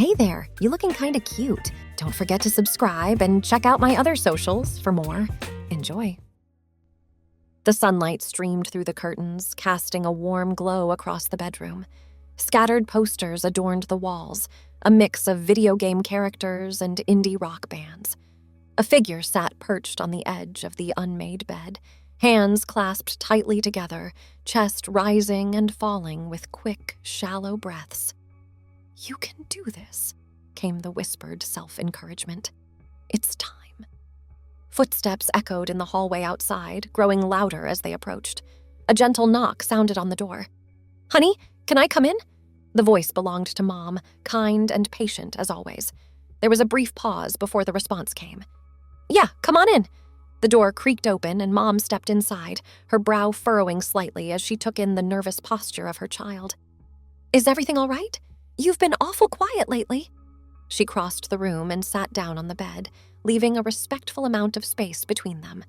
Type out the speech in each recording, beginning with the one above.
Hey there, you looking kinda cute. Don't forget to subscribe and check out my other socials for more. Enjoy. The sunlight streamed through the curtains, casting a warm glow across the bedroom. Scattered posters adorned the walls, a mix of video game characters and indie rock bands. A figure sat perched on the edge of the unmade bed, hands clasped tightly together, chest rising and falling with quick, shallow breaths. "You can do this," came the whispered self-encouragement. "It's time." Footsteps echoed in the hallway outside, growing louder as they approached. A gentle knock sounded on the door. "Honey, can I come in?" The voice belonged to Mom, kind and patient as always. There was a brief pause before the response came. "Yeah, come on in." The door creaked open and Mom stepped inside, her brow furrowing slightly as she took in the nervous posture of her child. "Is everything all right? You've been awful quiet lately." She crossed the room and sat down on the bed, leaving a respectful amount of space between them.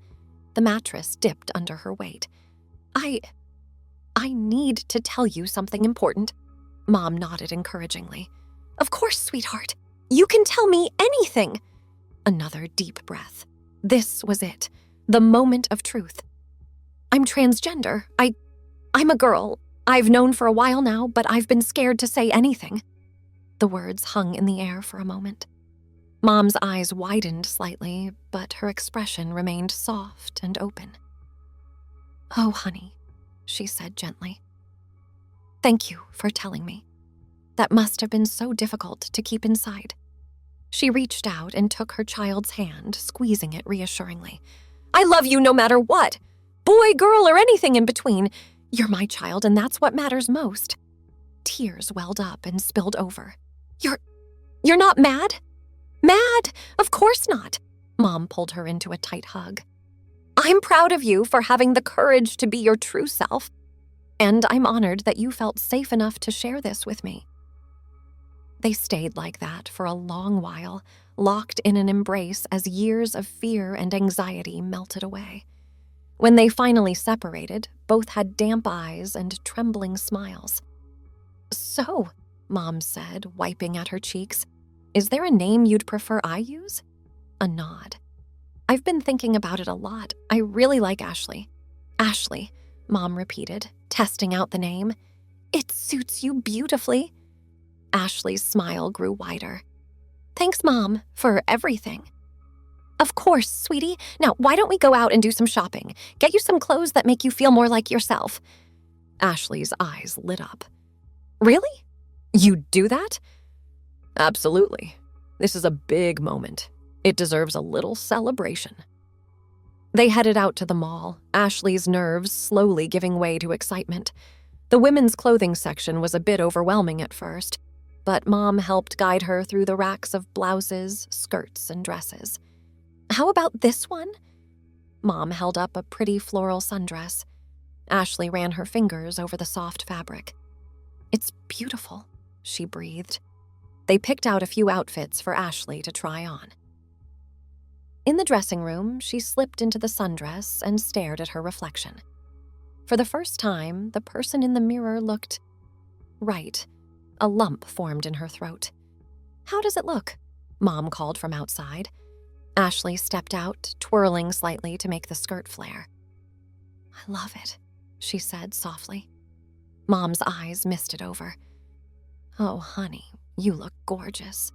The mattress dipped under her weight. I need to tell you something important." Mom nodded encouragingly. "Of course, sweetheart. You can tell me anything." Another deep breath. This was it, the moment of truth. "I'm transgender. I'm a girl. I've known for a while now, but I've been scared to say anything." The words hung in the air for a moment. Mom's eyes widened slightly, but her expression remained soft and open. "Oh, honey," she said gently. "Thank you for telling me. That must have been so difficult to keep inside." She reached out and took her child's hand, squeezing it reassuringly. "I love you no matter what. Boy, girl, or anything in between. You're my child, and that's what matters most." Tears welled up and spilled over. You're not mad?" "Mad? Of course not." Mom pulled her into a tight hug. "I'm proud of you for having the courage to be your true self. And I'm honored that you felt safe enough to share this with me." They stayed like that for a long while, locked in an embrace as years of fear and anxiety melted away. When they finally separated, both had damp eyes and trembling smiles. "So," Mom said, wiping at her cheeks, "is there a name you'd prefer I use?" A nod. "I've been thinking about it a lot. I really like Ashley." "Ashley," Mom repeated, testing out the name. "It suits you beautifully." Ashley's smile grew wider. "Thanks, Mom, for everything." "Of course, sweetie. Now, why don't we go out and do some shopping? Get you some clothes that make you feel more like yourself." Ashley's eyes lit up. "Really? You'd do that?" "Absolutely. This is a big moment. It deserves a little celebration." They headed out to the mall, Ashley's nerves slowly giving way to excitement. The women's clothing section was a bit overwhelming at first, but Mom helped guide her through the racks of blouses, skirts, and dresses. "How about this one?" Mom held up a pretty floral sundress. Ashley ran her fingers over the soft fabric. "It's beautiful," she breathed. They picked out a few outfits for Ashley to try on. In the dressing room, she slipped into the sundress and stared at her reflection. For the first time, the person in the mirror looked right. A lump formed in her throat. "How does it look?" Mom called from outside. Ashley stepped out, twirling slightly to make the skirt flare. "I love it," she said softly. Mom's eyes misted over. "Oh, honey, you look gorgeous."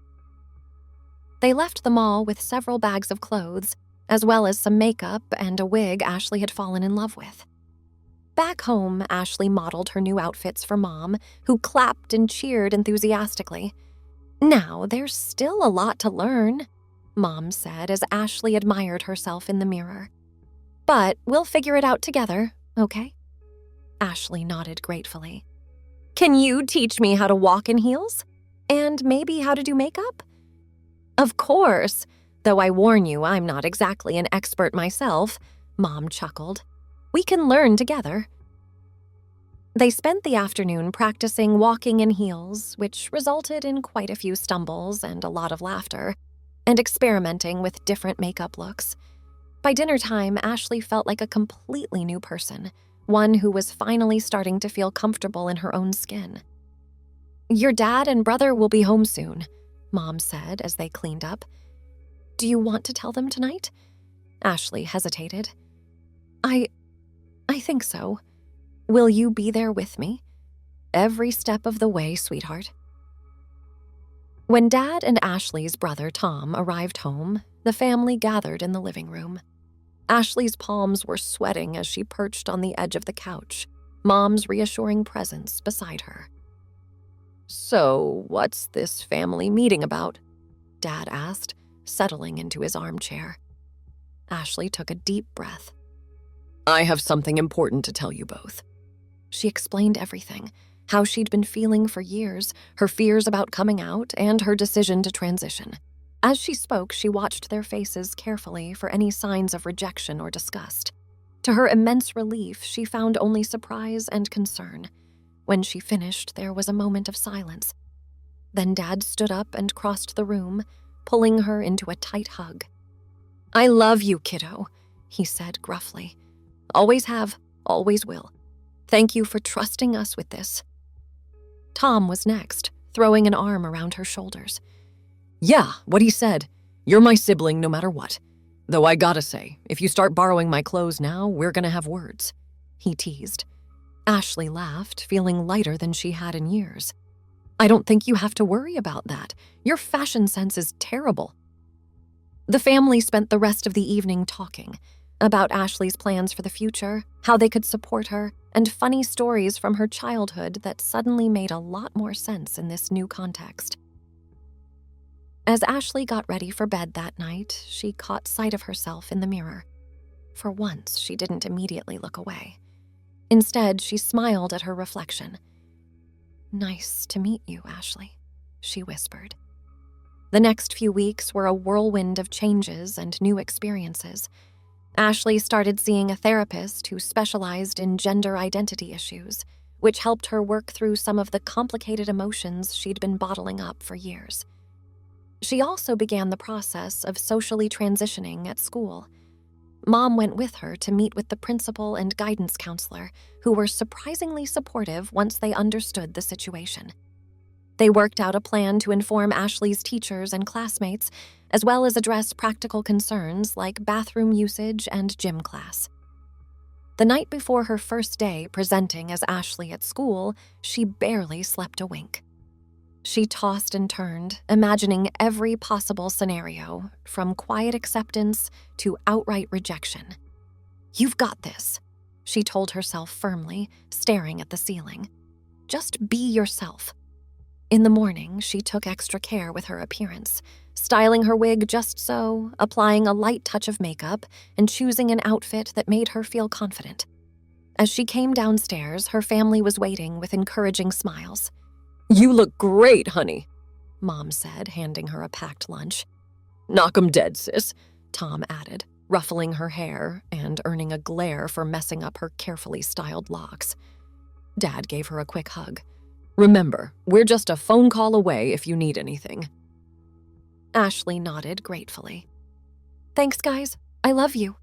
They left the mall with several bags of clothes, as well as some makeup and a wig Ashley had fallen in love with. Back home, Ashley modeled her new outfits for Mom, who clapped and cheered enthusiastically. "Now, there's still a lot to learn," Mom said as Ashley admired herself in the mirror. "But we'll figure it out together, okay?" Ashley nodded gratefully. "Can you teach me how to walk in heels? And maybe how to do makeup?" "Of course, though I warn you I'm not exactly an expert myself," Mom chuckled. "We can learn together." They spent the afternoon practicing walking in heels, which resulted in quite a few stumbles and a lot of laughter, and experimenting with different makeup looks. By dinner time, Ashley felt like a completely new person, one who was finally starting to feel comfortable in her own skin. "Your dad and brother will be home soon," Mom said as they cleaned up. "Do you want to tell them tonight?" Ashley hesitated. I think so. Will you be there with me? Every step of the way, sweetheart." When Dad and Ashley's brother Tom arrived home, the family gathered in the living room. Ashley's palms were sweating as she perched on the edge of the couch, Mom's reassuring presence beside her. "So, what's this family meeting about?" Dad asked, settling into his armchair. Ashley took a deep breath. "I have something important to tell you both." She explained everything, how she'd been feeling for years, her fears about coming out, and her decision to transition. As she spoke, she watched their faces carefully for any signs of rejection or disgust. To her immense relief, she found only surprise and concern. When she finished, there was a moment of silence. Then Dad stood up and crossed the room, pulling her into a tight hug. "I love you, kiddo," he said gruffly. "Always have, always will. Thank you for trusting us with this." Tom was next, throwing an arm around her shoulders. "Yeah, what he said. You're my sibling no matter what. Though I gotta say, if you start borrowing my clothes now, we're gonna have words," he teased. Ashley laughed, feeling lighter than she had in years. "I don't think you have to worry about that. Your fashion sense is terrible." The family spent the rest of the evening talking about Ashley's plans for the future, how they could support her, and funny stories from her childhood that suddenly made a lot more sense in this new context. As Ashley got ready for bed that night, she caught sight of herself in the mirror. For once, she didn't immediately look away. Instead, she smiled at her reflection. "Nice to meet you, Ashley," she whispered. The next few weeks were a whirlwind of changes and new experiences. Ashley started seeing a therapist who specialized in gender identity issues, which helped her work through some of the complicated emotions she'd been bottling up for years. She also began the process of socially transitioning at school. Mom went with her to meet with the principal and guidance counselor, who were surprisingly supportive once they understood the situation. They worked out a plan to inform Ashley's teachers and classmates, as well as address practical concerns like bathroom usage and gym class. The night before her first day presenting as Ashley at school, she barely slept a wink. She tossed and turned, imagining every possible scenario, from quiet acceptance to outright rejection. "You've got this," she told herself firmly, staring at the ceiling. "Just be yourself." In the morning, she took extra care with her appearance, styling her wig just so, applying a light touch of makeup, and choosing an outfit that made her feel confident. As she came downstairs, her family was waiting with encouraging smiles. "You look great, honey," Mom said, handing her a packed lunch. "Knock 'em dead, sis," Tom added, ruffling her hair and earning a glare for messing up her carefully styled locks. Dad gave her a quick hug. "Remember, we're just a phone call away if you need anything." Ashley nodded gratefully. "Thanks, guys. I love you."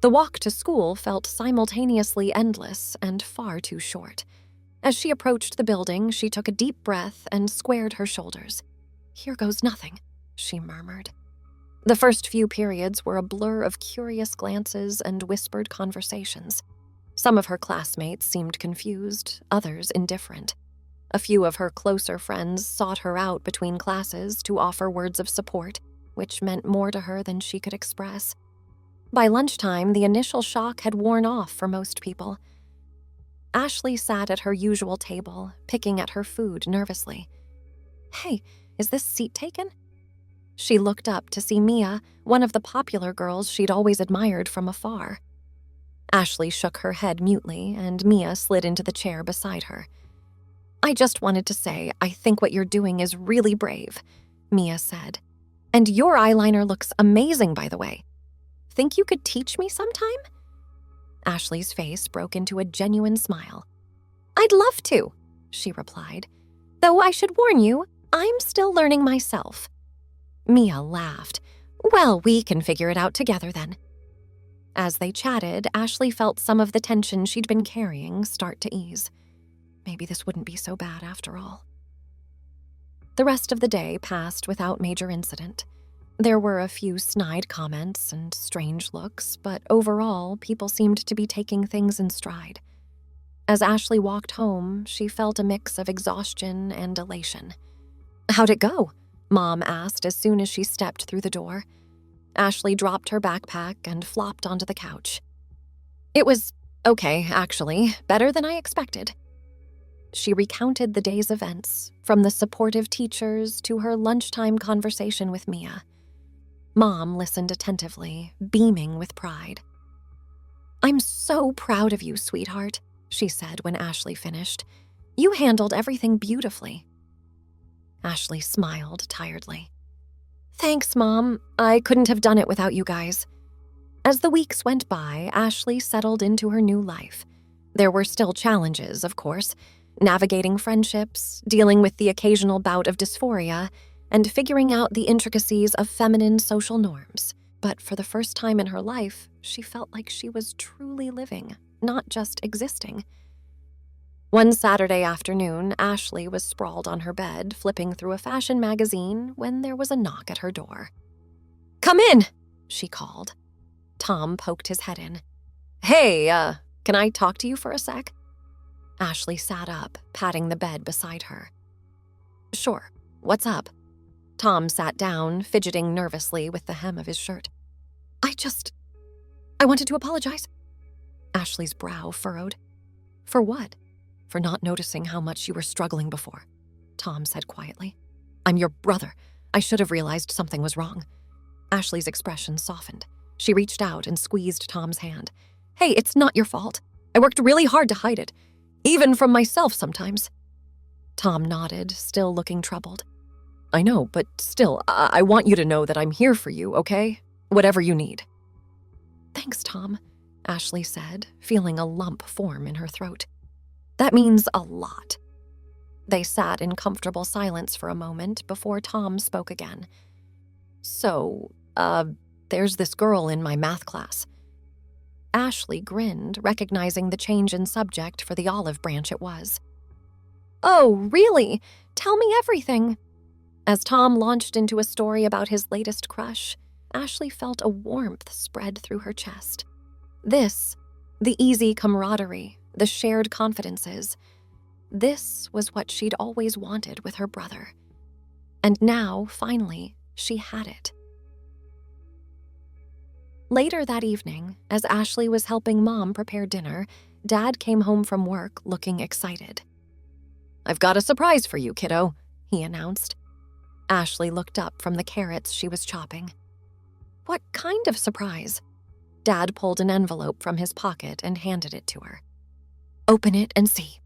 The walk to school felt simultaneously endless and far too short. As she approached the building, she took a deep breath and squared her shoulders. "Here goes nothing," she murmured. The first few periods were a blur of curious glances and whispered conversations. Some of her classmates seemed confused, others indifferent. A few of her closer friends sought her out between classes to offer words of support, which meant more to her than she could express. By lunchtime, the initial shock had worn off for most people. Ashley sat at her usual table, picking at her food nervously. "Hey, is this seat taken?" She looked up to see Mia, one of the popular girls she'd always admired from afar. Ashley shook her head mutely, and Mia slid into the chair beside her. "I just wanted to say, I think what you're doing is really brave," Mia said. "And your eyeliner looks amazing, by the way. Think you could teach me sometime?" Ashley's face broke into a genuine smile. "I'd love to," she replied. "Though I should warn you, I'm still learning myself." Mia laughed. "Well, we can figure it out together then." As they chatted, Ashley felt some of the tension she'd been carrying start to ease. Maybe this wouldn't be so bad after all. The rest of the day passed without major incident. There were a few snide comments and strange looks, but overall, people seemed to be taking things in stride. As Ashley walked home, she felt a mix of exhaustion and elation. "How'd it go?" Mom asked as soon as she stepped through the door. Ashley dropped her backpack and flopped onto the couch. "It was okay, actually, better than I expected." She recounted the day's events, from the supportive teachers to her lunchtime conversation with Mia. Mom listened attentively, beaming with pride. "I'm so proud of you, sweetheart," she said when Ashley finished. "You handled everything beautifully." Ashley smiled tiredly. "Thanks, Mom. I couldn't have done it without you guys." As the weeks went by, Ashley settled into her new life. There were still challenges, of course, navigating friendships, dealing with the occasional bout of dysphoria, and figuring out the intricacies of feminine social norms. But for the first time in her life, she felt like she was truly living, not just existing. One Saturday afternoon, Ashley was sprawled on her bed, flipping through a fashion magazine when there was a knock at her door. "Come in," she called. Tom poked his head in. "Hey, can I talk to you for a sec?" Ashley sat up, patting the bed beside her. "Sure, what's up?" Tom sat down, fidgeting nervously with the hem of his shirt. I wanted to apologize." Ashley's brow furrowed. "For what?" "For not noticing how much you were struggling before," Tom said quietly. "I'm your brother. I should have realized something was wrong." Ashley's expression softened. She reached out and squeezed Tom's hand. "Hey, it's not your fault. I worked really hard to hide it, even from myself sometimes." Tom nodded, still looking troubled. "I know, but still, I want you to know that I'm here for you, okay? Whatever you need." "Thanks, Tom," Ashley said, feeling a lump form in her throat. "That means a lot." They sat in comfortable silence for a moment before Tom spoke again. "So, there's this girl in my math class." Ashley grinned, recognizing the change in subject for the olive branch it was. "Oh, really? Tell me everything." As Tom launched into a story about his latest crush, Ashley felt a warmth spread through her chest. This, the easy camaraderie, the shared confidences, this was what she'd always wanted with her brother. And now, finally, she had it. Later that evening, as Ashley was helping Mom prepare dinner, Dad came home from work looking excited. "I've got a surprise for you, kiddo," he announced. Ashley looked up from the carrots she was chopping. "What kind of surprise?" Dad pulled an envelope from his pocket and handed it to her. "Open it and see."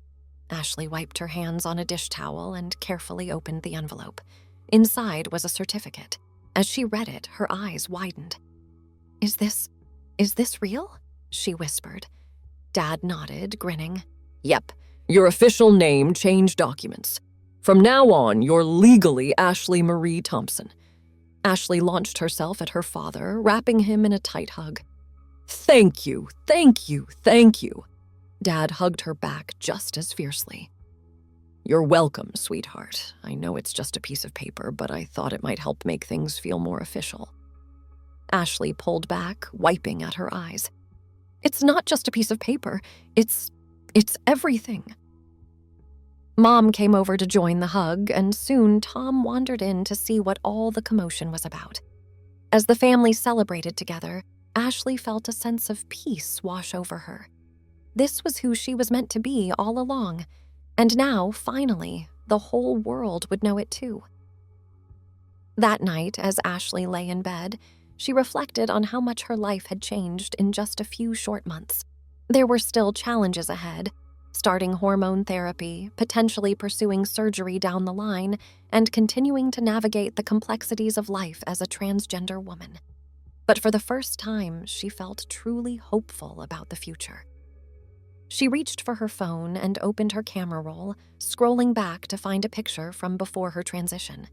Ashley wiped her hands on a dish towel and carefully opened the envelope. Inside was a certificate. As she read it, her eyes widened. Is this real?" she whispered. Dad nodded, grinning. "Yep, your official name change documents. From now on, you're legally Ashley Marie Thompson." Ashley launched herself at her father, wrapping him in a tight hug. "Thank you, thank you, thank you." Dad hugged her back just as fiercely. "You're welcome, sweetheart. I know it's just a piece of paper, but I thought it might help make things feel more official." Ashley pulled back, wiping at her eyes. "It's not just a piece of paper. It's everything." Mom came over to join the hug, and soon Tom wandered in to see what all the commotion was about. As the family celebrated together, Ashley felt a sense of peace wash over her. This was who she was meant to be all along, and now, finally, the whole world would know it too. That night, as Ashley lay in bed, she reflected on how much her life had changed in just a few short months. There were still challenges ahead, starting hormone therapy, potentially pursuing surgery down the line, and continuing to navigate the complexities of life as a transgender woman. But for the first time, she felt truly hopeful about the future. She reached for her phone and opened her camera roll, scrolling back to find a picture from before her transition.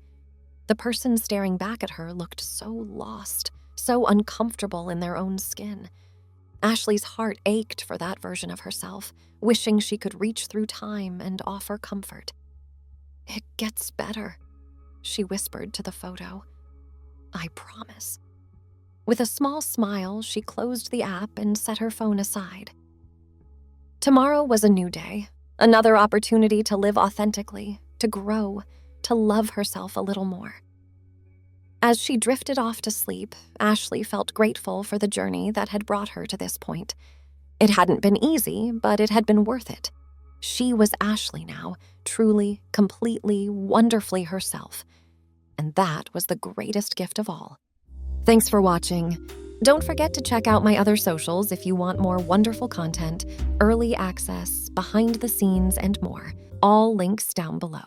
The person staring back at her looked so lost, so uncomfortable in their own skin. Ashley's heart ached for that version of herself, wishing she could reach through time and offer comfort. "It gets better," she whispered to the photo. "I promise." With a small smile, she closed the app and set her phone aside. Tomorrow was a new day, another opportunity to live authentically, to grow, to love herself a little more. As she drifted off to sleep, Ashley felt grateful for the journey that had brought her to this point. It hadn't been easy, but it had been worth it. She was Ashley now, truly, completely, wonderfully herself. And that was the greatest gift of all. Thanks for watching. Don't forget to check out my other socials if you want more wonderful content, early access, behind the scenes, and more. All links down below.